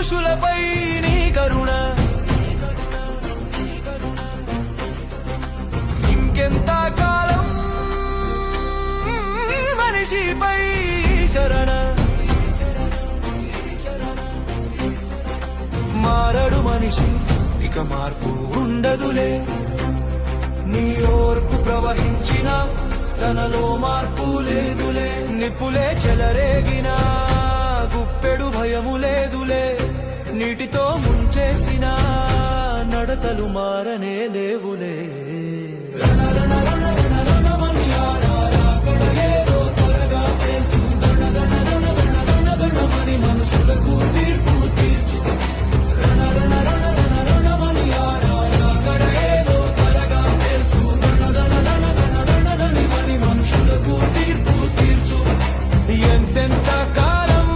మనుషులపై నీ కరుణ ఇంకెంత కాలం మనిషిపై శరణ మారడు మనిషి ఇక మార్పు ఉండదులే నీ ఓర్పు ప్రవహించిన తనలో మార్పు లేదులే నిప్పులే చెలరేగిన గుప్పెడు భయము లేదులే నీటితో ముంచేసిన నడతలు మారనే లేవులే మనుషులకు తీర్పు తీర్చు మనుషులకు తీర్పు తీర్చు ఎంతెంత కాలం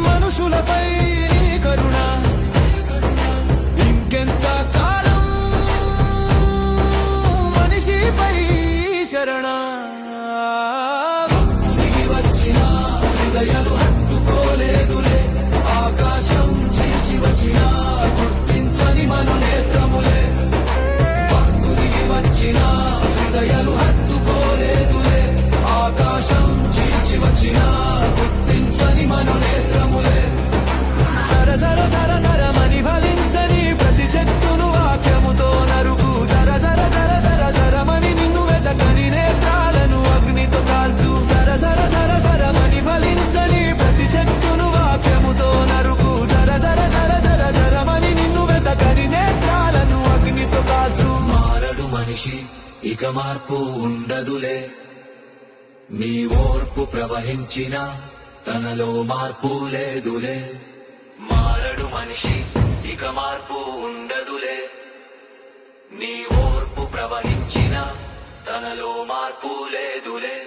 మనుషులపై కరుణ ఇంకెంత కాలం మనిషిపై శరణ వచ్చిన హృదయాలు హత్తుకోలేదులే ఆకాశం చీల్చి వచ్చిన గుర్తించని మను నేత్రములే భక్తుడికి వచ్చిన హృదయాలు హత్తుకోలేదులే ఆకాశం చీల్చి వచ్చిన గుర్తించని మను నేత్రములే సర సర సర సరమని ఫలించని ప్రతి చెట్టును వాక్యముతో నరుకు జర జర జర జర జరమని నిన్ను వెతకని నేత్రాలను అగ్నితో కాల్చు సర సర సర సరమని ఫలించని ప్రతి చెట్టును వాక్యముతో నరుకు జర జర జర జర జరమని నిన్ను వెతకని నేత్రాలను అగ్నితో కాల్చు మారడు మనిషి ఇక మార్పు ఉండదులే నీ ఓర్పు ప్రవహించిన తనలో మార్పు లేదులే మారడు మనిషి ఇక మార్పు ఉండదులే నీ ఓర్పు ప్రవహించిన తనలో మార్పు లేదులే